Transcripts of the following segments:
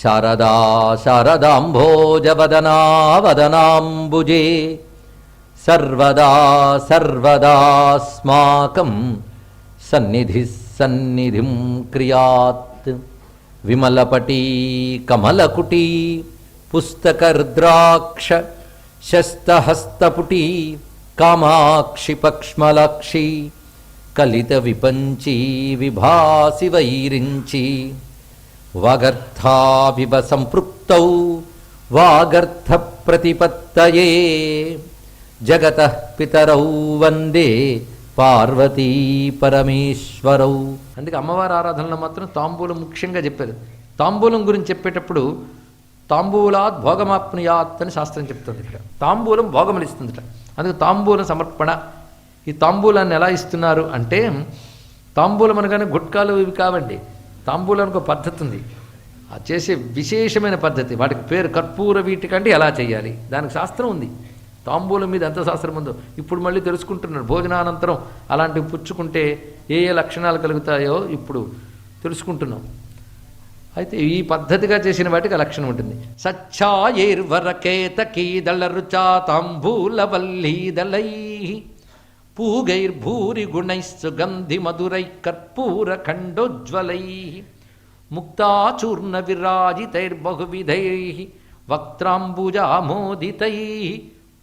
శారదా శారదాంభోజవదనా వదనాంబుజే సర్వదా సర్వదాస్మాకం సన్నిధి సన్నిధిం క్రియాత్. విమలపటీ కమలకుటీ పుస్తకర్ద్రాక్ష శస్తహస్తపుటీ కామాక్షి పక్ష్మలాక్షి కలిత విపంచీ విభాసి వైరించి వాగర్థావివ సంపృక్తౌ వాగర్థ ప్రతిపత్తయే జగతః పితరౌ వందే పార్వతీ పరమేశ్వరౌ. అందుకే అమ్మవారి ఆరాధనలో మాత్రం తాంబూలం ముఖ్యంగా చెప్పారు. తాంబూలం గురించి చెప్పేటప్పుడు తాంబూలాత్ భోగమాప్నుయాత్ అని శాస్త్రం చెప్తుంది. ఇక్కడ తాంబూలం భోగములు ఇస్తుందిట. అందుకే తాంబూలం సమర్పణ. ఈ తాంబూలాన్ని ఎలా ఇస్తున్నారు అంటే, తాంబూలం అనగానే గుట్కాలు ఇవి కావండి. తాంబూలానికి ఒక పద్ధతి ఉంది, ఆ చేసే విశేషమైన పద్ధతి. వాటికి పేరు కర్పూర వీటికంటే ఎలా చేయాలి, దానికి శాస్త్రం ఉంది. తాంబూలం మీద ఎంత శాస్త్రం ఉందో ఇప్పుడు మళ్ళీ తెలుసుకుంటున్నారు. భోజనానంతరం అలాంటివి పుచ్చుకుంటే ఏ ఏ లక్షణాలు కలుగుతాయో ఇప్పుడు తెలుసుకుంటున్నాం. అయితే ఈ పద్ధతిగా చేసిన వాటికి ఆ లక్షణం ఉంటుంది. సచ్చాయైర్వరకేతకీదళరుచా తాంబూలవల్లీదళై పూగైర్భూరి గుణై సుగంధి మధురై కర్పూర ఖండోజ్వలై ముక్తాచూర్ణ విరాజితైర్బహువిధై వక్త్రాంబుజామోదితై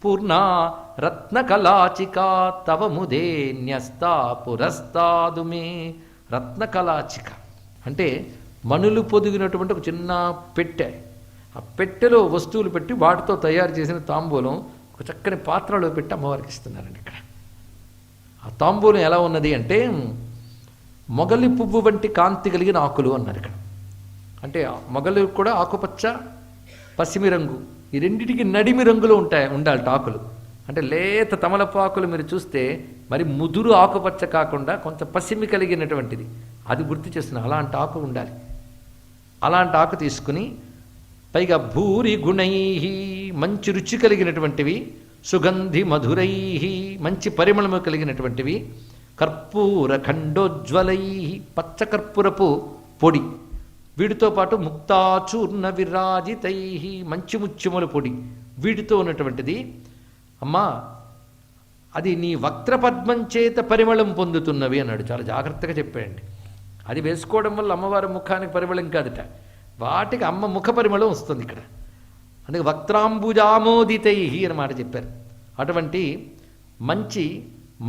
పూర్ణా రత్నకలాచికా తవ ముదే న్యస్తా పురస్తాదు మే. రత్నకలాచిక అంటే మణులు పొదిగినటువంటి ఒక చిన్న పెట్టె. ఆ పెట్టెలో వస్తువులు పెట్టి వాటితో తయారు చేసిన తాంబూలం ఒక చక్కని పాత్రలో పెట్టి అమ్మవారికి ఇస్తున్నారండి. ఇక్కడ ఆ తాంబూలం ఎలా ఉన్నది అంటే, మొగలి పువ్వు వంటి కాంతి కలిగిన ఆకులు అన్నారు ఇక్కడ. అంటే మొగలు కూడా ఆకుపచ్చ పసిమి రంగు, ఈ రెండిటికి నడిమి రంగులో ఉండాలి ఆకులు. అంటే లేత తమలపాకులు మీరు చూస్తే మరి ముదురు ఆకుపచ్చ కాకుండా కొంచెం పసిమి కలిగినటువంటిది, అది గుర్తు చేస్తున్నా. అలాంటి ఆకు ఉండాలి. అలాంటి ఆకు తీసుకుని పైగా భూరి గుణై మంచి రుచి కలిగినటువంటివి, సుగంధి మధురై మంచి పరిమళము కలిగినటువంటివి, కర్పూర ఖండోజ్వలై పచ్చకర్పూరపు పొడి, వీటితో పాటు ముక్తాచూర్ణ విరాజితై మంచి ముత్యముల పొడి, వీటితో ఉన్నటువంటిది. అమ్మా అది నీ వక్త్రపద్మం చేత పరిమళం పొందుతున్నవి అన్నాడు. చాలా జాగ్రత్తగా చెప్పాడండి. అది వేసుకోవడం వల్ల అమ్మవారి ముఖానికి పరిమళం కాదట, వాటికి అమ్మ ముఖ పరిమళం వస్తుంది ఇక్కడ. అందుకే వక్త్రాంబుజామోదితై అని మాట చెప్పారు. అటువంటి మంచి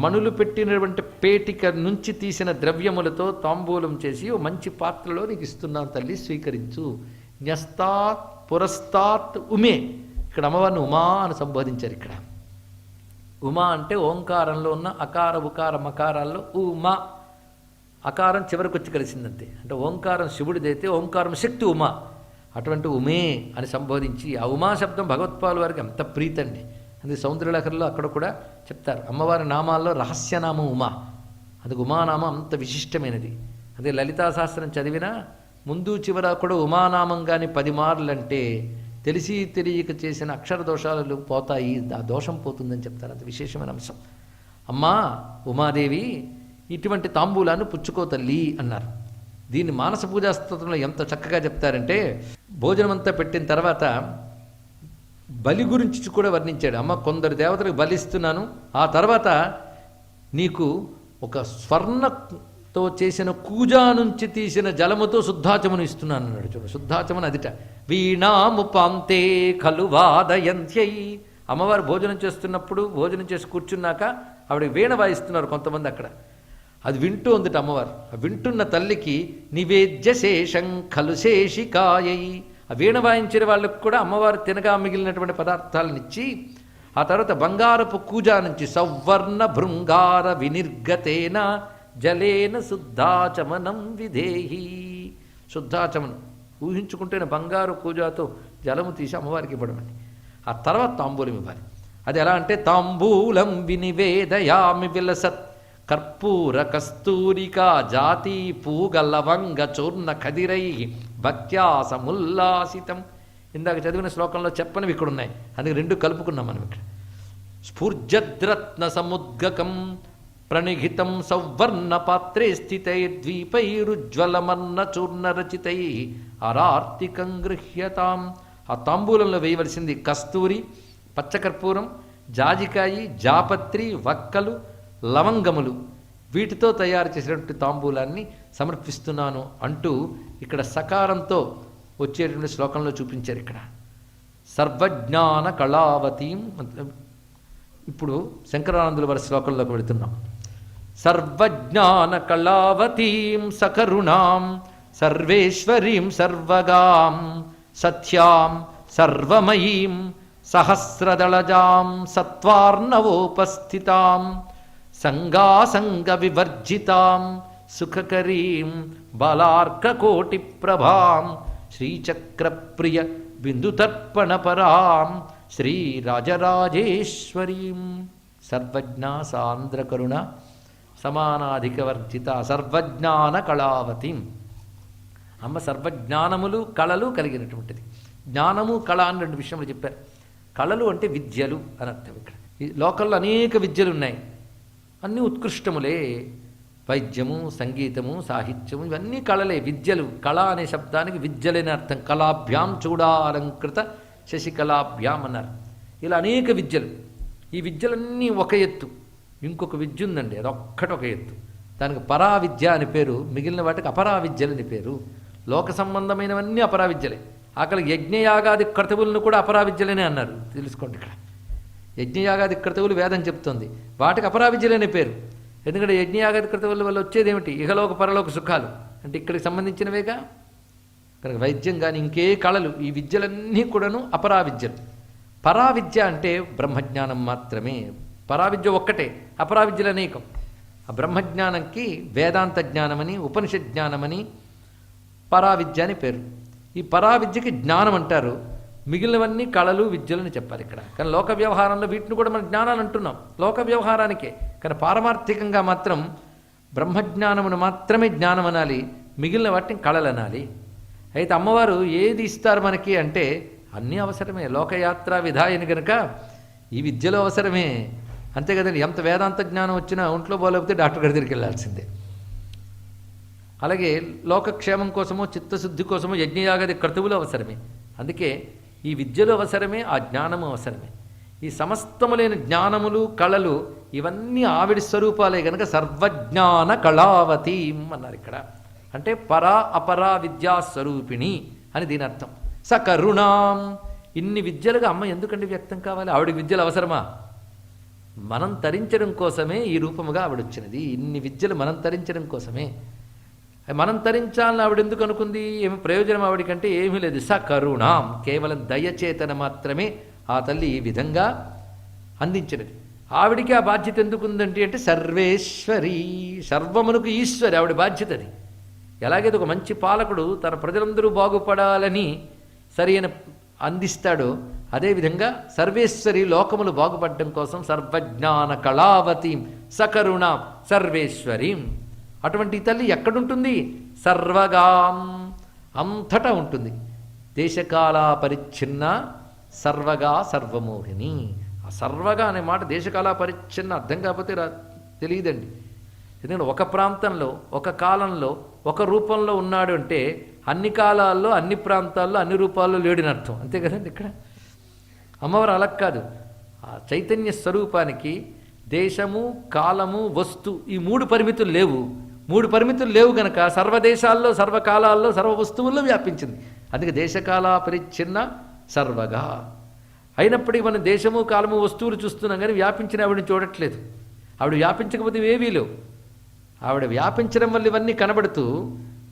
మణులు పెట్టినటువంటి పేటిక నుంచి తీసిన ద్రవ్యములతో తాంబూలం చేసి ఓ మంచి పాత్రలో నీకు ఇస్తున్నాను తల్లి, స్వీకరించు. న్యస్తాత్ పురస్తాత్ ఉమే. ఇక్కడ అమ్మవారిని ఉమా అని సంబోధించారు. ఇక్కడ ఉమా అంటే ఓంకారంలో ఉన్న అకార ఉకార మకారాల్లో ఉమా, అకారం చివరికి వచ్చి కలిసిందంతే. అంటే ఓంకారం శివుడిదైతే ఓంకారం శక్తి ఉమా, అటువంటి ఉమే అని సంబోధించి, ఆ ఉమా శబ్దం భగవత్పాల్ వారికి ఎంత ప్రీతండి. అందుకే సౌందర్యలహరిలో అక్కడ కూడా చెప్తారు, అమ్మవారి నామాల్లో రహస్యనామం ఉమా. అందుకు ఉమానామం అంత విశిష్టమైనది. అదే లలితా సహస్రం చదివినా ముందు చివర కూడా ఉమానామం కానీ 10 మార్లు అంటే తెలిసి తెలియక చేసిన అక్షర దోషాలు పోతాయి, ఆ దోషం పోతుందని చెప్తారు. అంత విశేషమైన అంశం. అమ్మా ఉమాదేవి ఇటువంటి తాంబూలాన్ని పుచ్చుకో తల్లి అన్నారు. దీన్ని మానస పూజా స్తోత్రంలో ఎంత చక్కగా చెప్తారంటే, భోజనం అంతా పెట్టిన తర్వాత బలి గురించి కూడా వర్ణించాడు. అమ్మ కొందరు దేవతలకు బలిస్తున్నాను, ఆ తర్వాత నీకు ఒక స్వర్ణతో చేసిన కూజా నుంచి తీసిన జలముతో శుద్ధాచమను ఇస్తున్నాను అన్నాడు. చూడు, శుద్ధాచమను అదిట. వీణాముపాంతే ఖలు వాదయంత్యై. అమ్మవారు భోజనం చేస్తున్నప్పుడు, భోజనం చేసి కూర్చున్నాక ఆవిడకి వీణ వాయిస్తున్నారు కొంతమంది అక్కడ. అది వింటూ ఉందిట అమ్మవారు. వింటున్న తల్లికి నివేద్య శేషం ఖలు శేషికాయై. ఆ వీణ వాయించిన వాళ్ళకు కూడా అమ్మవారు తినగా మిగిలినటువంటి పదార్థాలనిచ్చి, ఆ తర్వాత బంగారపు కూజా నుంచి సవర్ణ భృంగార వినిర్గతేన జలేన శుద్ధాచమనం విధేహి. శుద్ధాచమనం ఊహించుకుంటేనే బంగారు కూజాతో జలము తీసి అమ్మవారికి ఇవ్వడమండి. ఆ తర్వాత తాంబూలం ఇవ్వాలి. అది ఎలా అంటే, తాంబూలం వినివేదయామి విలసత్ కర్పూర కస్తూరికా జాతి పూగ లవంగ చూర్ణ కదిరై భక్త్యాసముల్లాసితం. ఇందాక చదివిన శ్లోకంలో చెప్పనివి ఇక్కడ ఉన్నాయి, అందుకే రెండు కలుపుకున్నాం మనం ఇక్కడ. స్ఫూర్జద్రత్న సముద్గకం ప్రణిహితం సౌవర్ణ పాత్రే స్థితైర్ద్వీపైరుజ్వలమన్న చూర్ణరచితై అరార్తికం గృహ్యతాం. ఆ తాంబూలంలో వేయవలసింది కస్తూరి, పచ్చకర్పూరం, జాజికాయి, జాపత్రి, వక్కలు, లవంగములు, వీటితో తయారు చేసినటువంటి తాంబూలాన్ని సమర్పిస్తున్నాను అంటూ ఇక్కడ సకారంతో వచ్చేటువంటి శ్లోకంలో చూపించారు. ఇక్కడ సర్వజ్ఞాన కళావతీం. ఇప్పుడు శంకరానందుల వారి శ్లోకంలోకి వెళుతున్నాం. సర్వజ్ఞాన కళావతీం సకరుణాం సర్వేశ్వరీం సర్వగాం సత్యాం సర్వమయీం సహస్రదళజాం సత్వార్ణవోపస్థితాం సంగాసంగ వివర్జితాం సుఖకరీం బాలార్కకోటి ప్రభాం శ్రీచక్రప్రియ బిందుతర్పణపరాం శ్రీరాజరాజేశ్వరీం. సర్వజ్ఞ సాంద్రకరుణ సమానాధికవర్జిత సర్వజ్ఞాన కళావతీం. అమ్మ సర్వజ్ఞానములు కళలు కలిగినటువంటిది. జ్ఞానము కళ అని రెండు విషయములు చెప్పారు. కళలు అంటే విద్యలు అని అర్థం. ఇక్కడ ఈ లోకంలో అనేక విద్యలు ఉన్నాయి, అన్నీ ఉత్కృష్టములే. వైద్యము, సంగీతము, సాహిత్యము ఇవన్నీ కళలే, విద్యలు. కళ అనే శబ్దానికి విద్యలేని అర్థం. కళాభ్యాం చూడాలంకృత శశికళాభ్యాం అన్నారు. ఇలా అనేక విద్యలు. ఈ విద్యలన్నీ ఒక ఎత్తు. ఇంకొక విద్య ఉందండి, అదొక్కటి ఒక ఎత్తు. దానికి పరావిద్య అని పేరు, మిగిలిన వాటికి అపరావిద్యలని పేరు. లోక సంబంధమైనవన్నీ అపరావిద్యలే. ఆకలి యజ్ఞయాగాది క్రతువులను కూడా అపరావిద్యలనే అన్నారు. తెలుసుకోండి, ఇక్కడ యజ్ఞయాగాది క్రతువులు వేదం చెప్తోంది, వాటికి అపరావిద్యలనే పేరు. ఎందుకంటే యజ్ఞయాగాది క్రతువుల వల్ల వచ్చేది ఏమిటి? ఇహలోక పరలోక సుఖాలు, అంటే ఇక్కడికి సంబంధించినవేగా. కనుక వైద్యం కానీ ఇంకే కళలు, ఈ విద్యలన్నీ కూడాను అపరావిద్యలు. పరావిద్య అంటే బ్రహ్మజ్ఞానం మాత్రమే. పరావిద్య ఒక్కటే, అపరావిద్యలు అనేకం. ఆ బ్రహ్మజ్ఞానంకి వేదాంత జ్ఞానమని, ఉపనిషత్ జ్ఞానమని, పరావిద్య అని పేరు. ఈ పరావిద్యకి జ్ఞానం అంటారు. మిగిలినవన్నీ కళలు, విద్యలని చెప్పాలి ఇక్కడ. కానీ లోక వ్యవహారంలో వీటిని కూడా మనం జ్ఞానాలు అంటున్నాం, లోక వ్యవహారానికే. కానీ పారమార్థికంగా మాత్రం బ్రహ్మజ్ఞానమును మాత్రమే జ్ఞానం అనాలి, మిగిలిన వాటిని కళలు అనాలి. అయితే అమ్మవారు ఏది ఇస్తారు మనకి అంటే అన్నీ అవసరమే. లోకయాత్ర విధాయని కనుక ఈ విద్యలో అవసరమే, అంతే కదండి. ఎంత వేదాంత జ్ఞానం వచ్చినా ఒంట్లో పోలేకపోతే డాక్టర్ గారి దగ్గరికి వెళ్ళాల్సిందే. అలాగే లోకక్షేమం కోసమో చిత్తశుద్ధి కోసమో యజ్ఞయాగది క్రతువులు అవసరమే. అందుకే ఈ విద్యలు అవసరమే, ఆ జ్ఞానము అవసరమే. ఈ సమస్తములైన జ్ఞానములు, కళలు ఇవన్నీ ఆవిడి స్వరూపాలే గనక సర్వజ్ఞాన కళావతీం అన్నారు ఇక్కడ. అంటే పరా అపరా విద్యాస్వరూపిణి అని దీని అర్థం. సకరుణాం. ఇన్ని విద్యలుగా అమ్మ ఎందుకంటే వ్యక్తం కావాలి? ఆవిడికి విద్యలు అవసరమా? మనం తరించడం కోసమే ఈ రూపముగా ఆవిడ వచ్చినది. ఇన్ని విద్యలు మనం తరించడం కోసమే. మనం తరించాలని ఆవిడ ఎందుకు అనుకుంది? ఏమి ప్రయోజనం ఆవిడికంటే ఏమీ లేదు. సకరుణాం, కేవలం దయచేతన మాత్రమే ఆ తల్లి ఈ విధంగా అందించినది. ఆవిడికి ఆ బాధ్యత ఎందుకుందంటే అంటే సర్వేశ్వరి, సర్వమునకు ఈశ్వరి ఆవిడ బాధ్యత అది. ఎలాగైతే ఒక మంచి పాలకుడు తన ప్రజలందరూ బాగుపడాలని సరైన అందిస్తాడో అదేవిధంగా సర్వేశ్వరి లోకములు బాగుపడడం కోసం సర్వజ్ఞాన కళావతీం సకరుణాం సర్వేశ్వరీం. అటువంటి తల్లి ఎక్కడుంటుంది? సర్వగాం, అంతటా ఉంటుంది. దేశకాల పరిచ్ఛిన్న సర్వగా సర్వమోహిని. ఆ సర్వగా అనే మాట దేశకాల పరిచ్ఛిన్న అర్థం కాకపోతే తెలియదండి. ఎందుకంటే ఒక ప్రాంతంలో, ఒక కాలంలో, ఒక రూపంలో ఉన్నాడు అంటే అన్ని కాలాల్లో, అన్ని ప్రాంతాల్లో, అన్ని రూపాల్లో లేడని అర్థం. అంతే కదండి. ఇక్కడ అమ్మవారు అలా కాదు. ఆ చైతన్య స్వరూపానికి దేశము, కాలము, వస్తు ఈ మూడు పరిమితులు లేవు. మూడు పరిమితులు లేవు గనక సర్వదేశాల్లో, సర్వకాలాల్లో, సర్వ వస్తువుల్లో వ్యాపించింది. అందుకే దేశకాల పరిచ్ఛిన్న సర్వగా. అయినప్పటికీ మనం దేశము, కాలము, వస్తువులు చూస్తున్నాం కానీ వ్యాపించిన ఆవిడని చూడట్లేదు. ఆవిడ వ్యాపించకపోతే ఏవీ లేవు. ఆవిడ వ్యాపించడం వల్ల ఇవన్నీ కనబడుతూ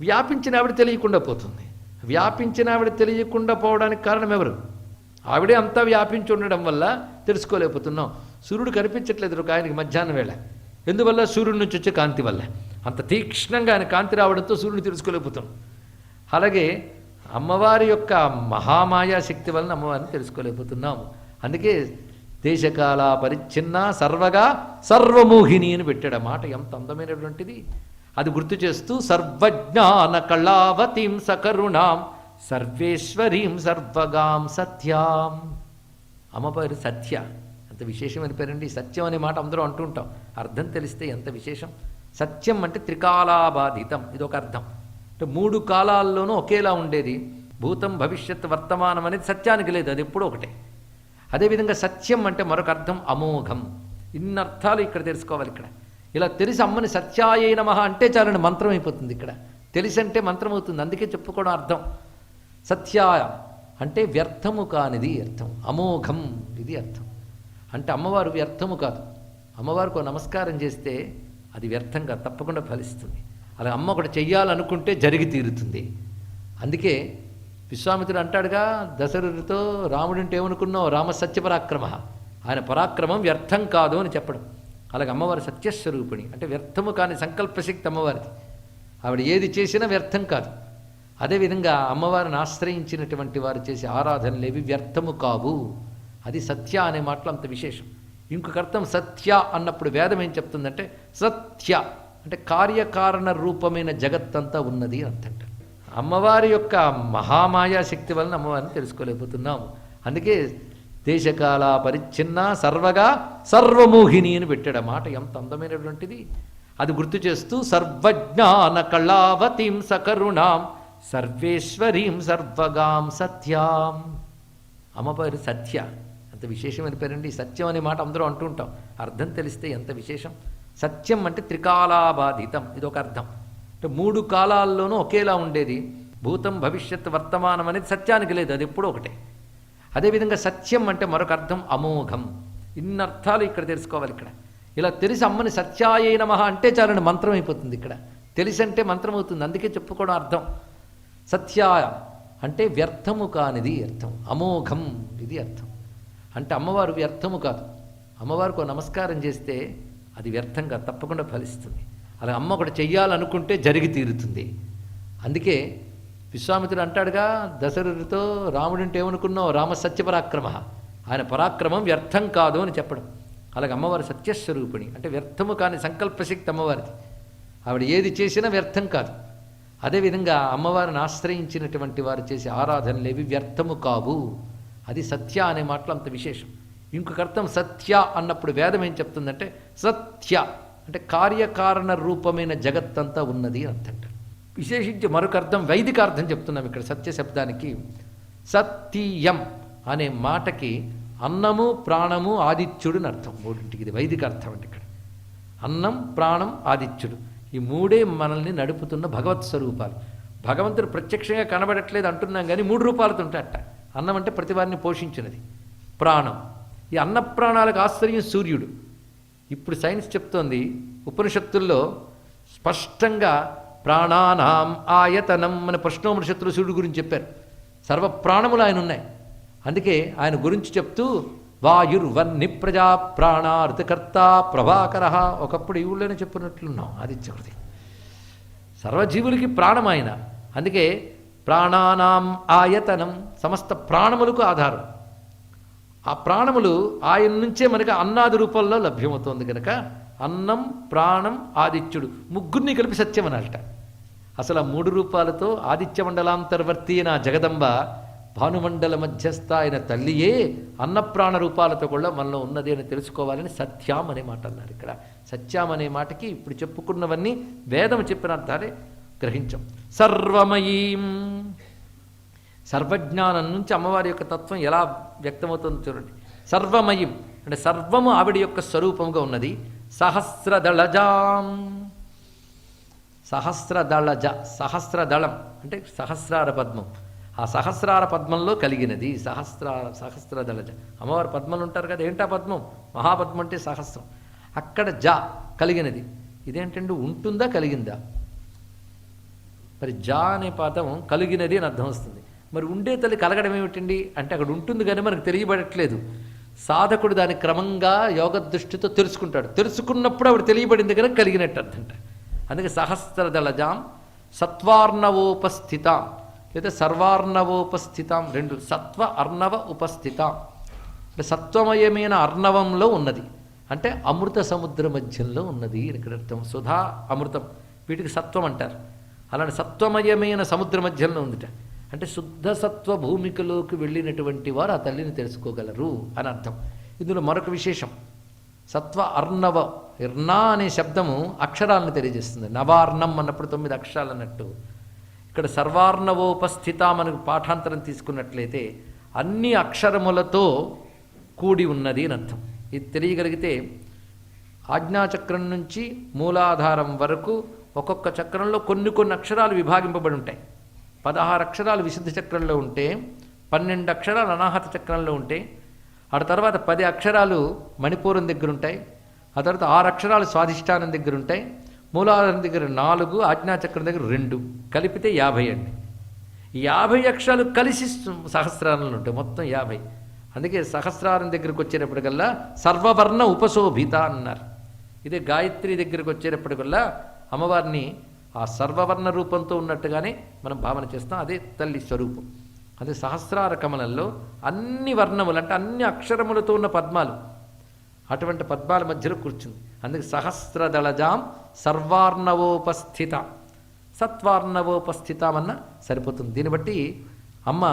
వ్యాపించిన ఆవిడ తెలియకుండా పోతుంది. వ్యాపించిన ఆవిడ తెలియకుండా పోవడానికి కారణం ఎవరు? ఆవిడే అంతా వ్యాపించి ఉండడం వల్ల తెలుసుకోలేకపోతున్నాం. సూర్యుడు కనిపించట్లేదు ఒక ఆయనకి మధ్యాహ్నం వేళ. ఎందువల్ల? సూర్యుడి నుంచి వచ్చే కాంతి వల్ల. అంత తీక్ష్ణంగా ఆయన కాంతి రావడంతో సూర్యుడిని తెలుసుకోలేకపోతున్నాం. అలాగే అమ్మవారి యొక్క మహామాయా శక్తి వలన అమ్మవారిని తెలుసుకోలేకపోతున్నాము. అందుకే దేశకాల పరిచ్ఛిన్న సర్వగా సర్వమోహిని అని పెట్టాడు. ఆ మాట ఎంత అందమైనటువంటిది. అది గుర్తు చేస్తూ సర్వజ్ఞాన కళావతీం సకరుణాం సర్వేశ్వరీం సర్వగాం సత్యాం. అమ్మవారి సత్య, ఎంత ఎంత విశేషమైన పేరండి. సత్యం అనే మాట అందరూ అంటూ ఉంటాం, అర్థం తెలిస్తే ఎంత విశేషం. సత్యం అంటే త్రికాలాబాధితం, ఇది ఒక అర్థం. అంటే 3 కాలాల్లోనూ ఒకేలా ఉండేది. భూతం భవిష్యత్ వర్తమానం అనేది సత్యానికి లేదు, అది ఎప్పుడూ ఒకటే. అదేవిధంగా సత్యం అంటే మరొక అర్థం అమోఘం. ఇన్ని అర్థాలు ఇక్కడ తెలుసుకోవాలి. ఇక్కడ ఇలా తెలిసి అమ్మని సత్యాయే నమః అంటే చాలండి, మంత్రం అయిపోతుంది. ఇక్కడ తెలిసి అంటే మంత్రం అవుతుంది, అందుకే చెప్పుకోవడం అర్థం. సత్యాయ అంటే వ్యర్థము కానిది అర్థం, అమోఘం ఇది అర్థం. అంటే అమ్మవారు వ్యర్థము కాదు. అమ్మవారికి నమస్కారం చేస్తే అది వ్యర్థంగా తప్పకుండా ఫలిస్తుంది. అలా అమ్మ ఒకటి చెయ్యాలనుకుంటే జరిగి తీరుతుంది. అందుకే విశ్వామిత్రుడు అంటాడుగా దశరథుడితో, రాముడింటే ఏమనుకున్నావు, రామ సత్యపరాక్రమ, ఆయన పరాక్రమం వ్యర్థం కాదు అని చెప్పడం. అలాగే అమ్మవారి సత్యస్వరూపిణి అంటే వ్యర్థము కాని సంకల్పశక్తి అమ్మవారిది. ఆవిడ ఏది చేసినా వ్యర్థం కాదు. అదేవిధంగా అమ్మవారిని ఆశ్రయించినటువంటి వారు చేసే ఆరాధనలేవి వ్యర్థము కావు. అది సత్య అనే మాటలు అంత విశేషం. ఇంకొక అర్థం సత్య అన్నప్పుడు వేదం ఏం చెప్తుందంటే సత్య అంటే కార్యకారణ రూపమైన జగత్తంతా ఉన్నది అని అర్థం. అమ్మవారి యొక్క మహామాయా శక్తి వలన అమ్మవారిని తెలుసుకోలేకపోతున్నాము. అందుకే దేశకాల పరిచ్ఛిన్న సర్వగా సర్వమోహిని అని పెట్టాడు. ఆ మాట ఎంత అందమైనటువంటిది. అది గుర్తు చేస్తూ సర్వజ్ఞాన కళావతీం సకరుణాం సర్వేశ్వరీం సర్వగాం సత్యాం. అమ్మవారి సత్య అంత విశేషమైన పేరండి. సత్యం అనే మాట అందరూ అంటూ ఉంటాం, అర్థం తెలిస్తే ఎంత విశేషం. సత్యం అంటే త్రికాలాబాధితం, ఇది ఒక అర్థం. అంటే 3 కాలాల్లోనూ ఒకేలా ఉండేది. భూతం భవిష్యత్ వర్తమానం అనేది సత్యానికి లేదు, అది ఎప్పుడూ ఒకటే. అదేవిధంగా సత్యం అంటే మరొక అర్థం అమోఘం. ఇన్ని అర్థాలు ఇక్కడ తెలుసుకోవాలి. ఇక్కడ ఇలా తెలిసి అమ్మని సత్యాయే నమః అంటే చాలండి, మంత్రం అయిపోతుంది. ఇక్కడ తెలిసి అంటే మంత్రం అవుతుంది, అందుకే చెప్పుకోవడం అర్థం. సత్యాయ అంటే వ్యర్థము కానిది అర్థం, అమోఘం ఇది అర్థం. అంటే అమ్మవారు వ్యర్థము కాదు. అమ్మవారికి నమస్కారం చేస్తే అది వ్యర్థంగా తప్పకుండా ఫలిస్తుంది. అలా అమ్మ ఒకటి చెయ్యాలనుకుంటే జరిగి తీరుతుంది. అందుకే విశ్వామిత్రుడు అంటాడుగా దశరథుడితో, రాముడింటే ఏమనుకున్నావు, రామ సత్యపరాక్రమ, ఆయన పరాక్రమం వ్యర్థం కాదు అని చెప్పడం. అలాగే అమ్మవారి సత్యస్వరూపిణి అంటే వ్యర్థము కాని సంకల్పశక్తి అమ్మవారిది. ఆవిడ ఏది చేసినా వ్యర్థం కాదు. అదేవిధంగా అమ్మవారిని ఆశ్రయించినటువంటి వారు చేసే ఆరాధనలేవి వ్యర్థము కావు. అది సత్య అనే మాటలు అంత విశేషం. ఇంకొక అర్థం సత్య అన్నప్పుడు వేదం ఏం చెప్తుందంటే సత్య అంటే కార్యకారణ రూపమైన జగత్తంతా ఉన్నది అని అర్థం. విశేషించి మరొక అర్థం వైదిక అర్థం చెప్తున్నాం ఇక్కడ సత్య శబ్దానికి. సత్యం అనే మాటకి అన్నము ప్రాణము ఆదిత్యుడు అని అర్థం. 3ంటికి ఇది వైదిక అర్థం. అంటే ఇక్కడ అన్నం ప్రాణం ఆదిత్యుడు ఈ 3 మనల్ని నడుపుతున్న భగవత్ స్వరూపాలు. భగవంతుడు ప్రత్యక్షంగా కనబడట్లేదు అంటున్నాం కానీ 3 రూపాలతో ఉంటాయట. అన్నం అంటే ప్రతి వారిని పోషించినది, ప్రాణం ఈ అన్న ప్రాణాలకు ఆశ్రయం సూర్యుడు. ఇప్పుడు సైన్స్ చెప్తోంది, ఉపనిషత్తుల్లో స్పష్టంగా ప్రాణానాం ఆయతనం మన ప్రశ్నోపనిషత్తులు సూర్యుడు గురించి చెప్పారు. సర్వ ప్రాణములు ఆయన ఉన్నాయి. అందుకే ఆయన గురించి చెప్తూ వాయుర్వన్ని ప్రజా ప్రాణార్థకర్త ప్రభాకర, ఒకప్పుడు ఈ ఊళ్ళోనే చెప్పినట్లున్నాం ఆదిత్యకృతి. సర్వజీవులకి ప్రాణం ఆయన. అందుకే ప్రాణానాం ఆయతనం సమస్త ప్రాణములకు ఆధారం. ఆ ప్రాణములు ఆయన నుంచే మనకి అన్నాది రూపంలో లభ్యమవుతోంది కనుక అన్నం ప్రాణం ఆదిత్యుడు 3ని కలిపి సత్యం అనాలట. అసలు ఆ 3 రూపాలతో ఆదిత్య మండలాంతర్వర్తి అయిన జగదంబ భానుమండల మధ్యస్థ అయిన తల్లియే అన్నప్రాణ రూపాలతో కూడా మనలో ఉన్నది అని తెలుసుకోవాలని సత్యాం అనే మాట అన్నారు. ఇక్కడ సత్యాం అనే మాటకి ఇప్పుడు చెప్పుకున్నవన్నీ వేదం చెప్పిన అర్థాలే గ్రహించాం. సర్వమయీం సర్వజ్ఞానం నుంచి అమ్మవారి యొక్క తత్వం ఎలా వ్యక్తమవుతుందో చూడండి. సర్వమయం అంటే సర్వము ఆవిడ యొక్క స్వరూపముగా ఉన్నది. సహస్రదళజాం సహస్రదళజ సహస్రదళం అంటే సహస్రార పద్మం. ఆ సహస్రార పద్మంలో కలిగినది సహస్రదళజ. అమ్మవారి పద్మలు ఉంటారు కదా, ఏంటా పద్మం, మహాపద్మం అంటే సహస్రం. అక్కడ జ కలిగినది. ఇదేంటంటే ఉంటుందా కలిగిందా? మరి జా అనే పదం కలిగినది అని అర్థం వస్తుంది. మరి ఉండే తల్లి కలగడం ఏమిటండి అంటే అక్కడ ఉంటుంది కానీ మనకు తెలియబడట్లేదు. సాధకుడు దాన్ని క్రమంగా యోగ దృష్టితో తెలుసుకుంటాడు. తెలుసుకున్నప్పుడు ఆవిడ తెలియబడింది కనుక కలిగినట్టు అర్థంట. అందుకే సహస్రదళజాం సత్వార్ణవోపస్థితాం లేదా సర్వార్ణవోపస్థితాం 2 సత్వ అర్ణవ ఉపస్థితాం అంటే సత్వమయమైన అర్ణవంలో ఉన్నది అంటే అమృత సముద్ర మధ్యంలో ఉన్నది ఇక్కడ అర్థం. సుధా అమృతం వీటికి సత్వం అంటారు. అలాంటి సత్వమయమైన సముద్ర మధ్యంలో ఉందిట. అంటే శుద్ధ సత్వ భూమికలోకి వెళ్ళినటువంటి వారు ఆ తల్లిని తెలుసుకోగలరు అని అర్థం. ఇందులో మరొక విశేషం, సత్వ అర్ణవ, ఇర్ణ అనే శబ్దము అక్షరాలను తెలియజేస్తుంది. నవార్ణం అన్నప్పుడు 9 అక్షరాలు అన్నట్టు. ఇక్కడ సర్వార్ణవోపస్థిత మనకు పాఠాంతరం తీసుకున్నట్లయితే అన్ని అక్షరములతో కూడి ఉన్నది అని అర్థం. ఇది తెలియగలిగితే ఆజ్ఞాచక్రం నుంచి మూలాధారం వరకు ఒక్కొక్క చక్రంలో కొన్ని అక్షరాలు విభాగింపబడి ఉంటాయి. 16 అక్షరాలు విశుద్ధ చక్రంలో ఉంటే, 12 అక్షరాలు అనాహత చక్రంలో ఉంటాయి. ఆ తర్వాత 10 అక్షరాలు మణిపూరం దగ్గర ఉంటాయి. ఆ తర్వాత 6 అక్షరాలు స్వాధిష్టానం దగ్గర ఉంటాయి. మూలాధారం దగ్గర 4, ఆజ్ఞాచక్రం దగ్గర 2, కలిపితే 50 అండి. ఈ 50 అక్షరాలు కలిసి సహస్రారంలో ఉంటాయి, మొత్తం 50. అందుకే సహస్రారం దగ్గరికి వచ్చేటప్పటికల్లా సర్వవర్ణ ఉపశోభిత అన్నారు. ఇదే గాయత్రి దగ్గరికి వచ్చేటప్పటికల్లా అమ్మవారిని ఆ సర్వవర్ణ రూపంతో ఉన్నట్టుగానే మనం భావన చేస్తాం. అదే తల్లి స్వరూపం. అదే సహస్రార కమలంలో అన్ని వర్ణములు అంటే అన్ని అక్షరములతో ఉన్న పద్మాలు, అటువంటి పద్మాల మధ్యలో కూర్చుంది. అందుకే సహస్రదళజాం సర్వార్ణవోపస్థిత, సత్వార్ణవోపస్థితమన్న సరిపోతుంది. దీన్ని బట్టి అమ్మ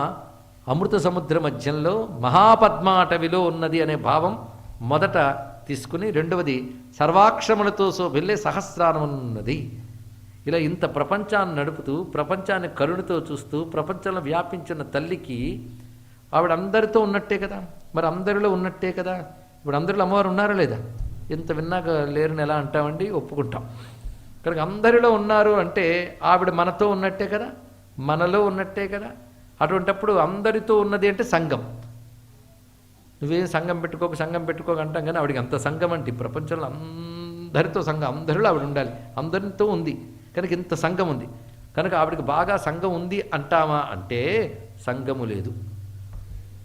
అమృత సముద్ర మధ్యంలో మహాపద్మాటవిలో ఉన్నది అనే భావం మొదట తీసుకుని, రెండవది సర్వాక్షరములతో వెళ్ళే సహస్రారం ఉన్నది. ఇలా ఇంత ప్రపంచాన్ని నడుపుతూ, ప్రపంచాన్ని కరుణతో చూస్తూ, ప్రపంచంలో వ్యాపించిన తల్లికి ఆవిడ అందరితో ఉన్నట్టే కదా, మరి అందరిలో ఉన్నట్టే కదా. ఇప్పుడు అందరిలో అమ్మవారు ఉన్నారా లేదా? ఇంత విన్నాక లేరని ఎలా అంటామండి? ఒప్పుకుంటాం. కనుక అందరిలో ఉన్నారు అంటే ఆవిడ మనతో ఉన్నట్టే కదా, మనలో ఉన్నట్టే కదా. అటువంటప్పుడు అందరితో ఉన్నది అంటే సంఘం. నువ్వేం సంఘం పెట్టుకోక అంటాం కానీ ఆవిడకి అంత సంఘం అంటే ప్రపంచంలో అందరితో సంఘం, అందరిలో ఆవిడ ఉండాలి, అందరితో ఉంది కనుక ఇంత సంఘం ఉంది. కనుక ఆవిడకి బాగా సంఘం ఉంది అంటామా అంటే సంఘము లేదు.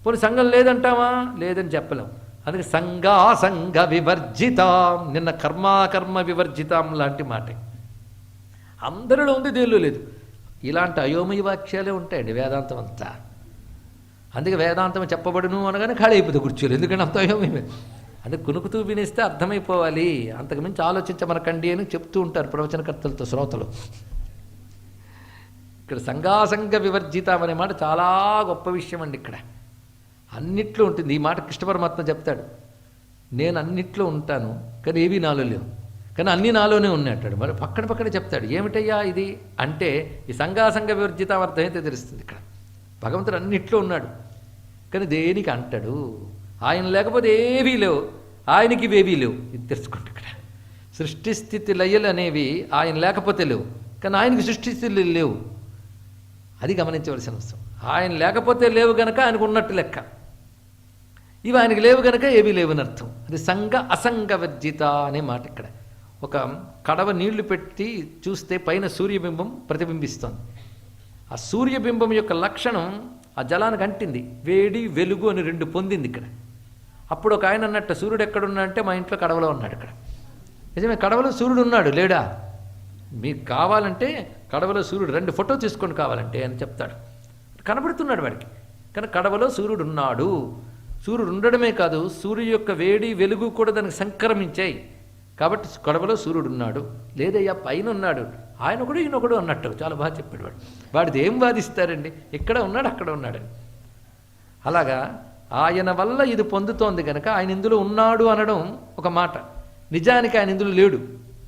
పోనీ సంఘం లేదంటామా? లేదని చెప్పలేం. అందుకే సంఘ వివర్జితాం, నిన్న కర్మ వివర్జితాం లాంటి మాట. అందరిలో ఉంది, దేనిలో లేదు. ఇలాంటి అయోమయ వాక్యాలే ఉంటాయండి వేదాంతం అంతా. అందుకే వేదాంతం చెప్పబడును అనగానే ఖాళీ అయిపోతుంది కూర్చోలు, ఎందుకంటే అంత అయోమయమే. అందుకే కునుకుతూ వినిస్తే అర్థమైపోవాలి, అంతకుమించి ఆలోచించమనకండి అని చెప్తూ ఉంటారు ప్రవచనకర్తలతో శ్రోతలు. ఇక్కడ సంఘ వివర్జితం అనే మాట చాలా గొప్ప విషయం అండి. ఇక్కడ అన్నిట్లో ఉంటుంది. ఈ మాట కృష్ణ పరమాత్మ చెప్తాడు, నేను అన్నిట్లో ఉంటాను కానీ ఏవి నాలో లేవు, కానీ అన్నీ నాలోనే ఉన్నట్టాడు. మరి పక్కనే చెప్తాడు. ఏమిటయ్యా ఇది అంటే ఈ సంఘ వివర్జితం అర్థం అయితే తెలుస్తుంది. ఇక్కడ భగవంతుడు అన్నిట్లో ఉన్నాడు కానీ దేనికి అంటాడు. ఆయన లేకపోతే ఏవీ లేవు, ఆయనకి ఇవేవీ లేవు. ఇది తెలుసుకోండి. ఇక్కడ సృష్టి స్థితి లయలు అనేవి ఆయన లేకపోతే లేవు, కానీ ఆయనకి సృష్టి స్థితులు లేవు. అది గమనించవలసిన అవసరం. ఆయన లేకపోతే లేవు గనక ఆయనకు ఉన్నట్టు లెక్క, ఇవి ఆయనకి లేవు గనక ఏవీ లేవని అర్థం. అది అసంగ వర్జిత అనే మాట. ఇక్కడ ఒక కడవ నీళ్లు పెట్టి చూస్తే పైన సూర్యబింబం ప్రతిబింబిస్తోంది. ఆ సూర్యబింబం యొక్క లక్షణం ఆ జలానికి అంటింది. వేడి వెలుగు అని 2 పొందింది ఇక్కడ. అప్పుడు ఒక ఆయన అన్నట్టు, సూర్యుడు ఎక్కడున్నా అంటే మా ఇంట్లో కడవలో ఉన్నాడు. ఇక్కడ నిజమే, కడవలో సూర్యుడు ఉన్నాడు. లేడా? మీకు కావాలంటే కడవలో సూర్యుడు 2 ఫోటో తీసుకోండి కావాలంటే అని చెప్తాడు. కనబడుతున్నాడు వాడికి. కానీ కడవలో సూర్యుడు ఉన్నాడు. సూర్యుడు ఉండడమే కాదు, సూర్యుడు యొక్క వేడి వెలుగు కూడా దానికి సంక్రమించాయి. కాబట్టి కడవలో సూర్యుడు ఉన్నాడు. లేదయ్యా పైన ఉన్నాడు, ఆయన ఒకడు ఈయన ఒకడు అన్నట్టు చాలా బాగా చెప్పాడు వాడు. వాడిది ఏం వాదిస్తారండి? ఇక్కడ ఉన్నాడు, అక్కడ ఉన్నాడని. అలాగా ఆయన వల్ల ఇది పొందుతోంది కనుక ఆయన ఇందులో ఉన్నాడు అనడం ఒక మాట. నిజానికి ఆయన ఇందులో లేడు,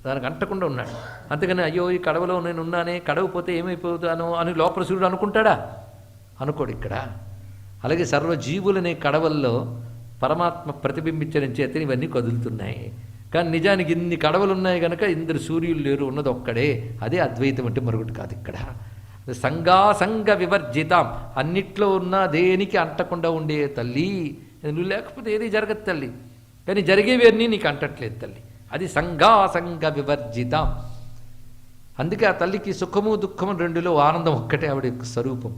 దానికి అంటకుండా ఉన్నాడు. అంతేగాని అయ్యో ఈ కడవలో నేను ఉన్నానే, కడవ పోతే ఏమైపోతాను అని లోపల సూర్యుడు అనుకుంటాడా? అనుకోడు ఇక్కడ. అలాగే సర్వజీవులనే కడవల్లో పరమాత్మ ప్రతిబింబించడం చేత ఇవన్నీ కదులుతున్నాయి. కానీ నిజానికి ఇన్ని కడవలు ఉన్నాయి కనుక ఇందరు సూర్యులు లేరు, ఉన్నది ఒక్కడే. అదే అద్వైతం అంటే మరొకటి కాదు. ఇక్కడ సంఘ వివర్జితాం, అన్నిట్లో ఉన్న దేనికి అంటకుండా ఉండే తల్లి. నువ్వు లేకపోతే ఏది జరగదు తల్లి, కానీ జరిగేవన్నీ నీకు అంటట్లేదు తల్లి. అది సంఘ వివర్జితాం. అందుకే ఆ తల్లికి సుఖము దుఃఖము 2లో ఆనందం ఒక్కటే ఆవిడ యొక్క స్వరూపం.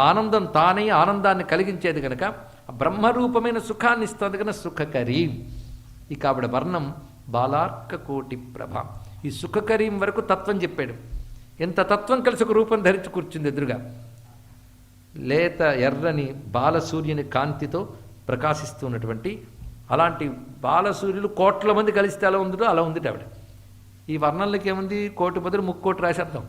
ఆనందం తానే ఆనందాన్ని కలిగించేది కనుక బ్రహ్మరూపమైన సుఖాన్ని ఇస్తుంది కనుక సుఖకరీ. ఇక ఆవిడ వర్ణం బాలార్క కోటి ప్రభ. ఈ సుఖకరీం వరకు తత్వం చెప్పాడు. ఎంత తత్వం కలిసి ఒక రూపం ధరించి కూర్చుంది ఎదురుగా. లేత ఎర్రని బాలసూర్యుని కాంతితో ప్రకాశిస్తున్నటువంటి అలాంటి బాలసూర్యులు 1,00,00,000 మంది కలిస్తే అలా ఉందో అలా ఉంది ఆవిడ. ఈ వర్ణంలోకి ఏముంది? 1,00,00,000 బదులు 3,00,00,000 రాసేద్దాం.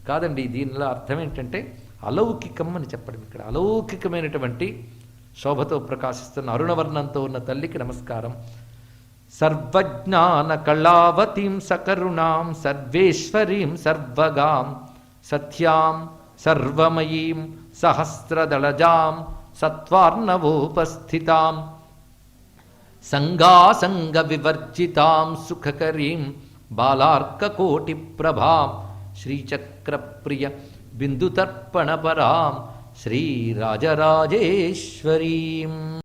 కాదండి, దీనిలో అర్థం ఏంటంటే అలౌకికం అని చెప్పడం. ఇక్కడ అలౌకికమైనటువంటి శోభతో ప్రకాశిస్తున్న అరుణవర్ణంతో ఉన్న తల్లికి నమస్కారం. సర్వజ్ఞాన కళావతీం సకరుణాం సర్వేశ్వరీం సర్వగాం సత్యాం సర్వమయీం సహస్రదళజాం సత్వార్ణవోపస్థితాం సంగాసంగ వివర్జితాం సుఖకరీం బాలార్కకోటిప్రభాం శ్రీచక్రప్రియ బిందుతర్పణపరాం శ్రీరాజరాజేశ్వరీం.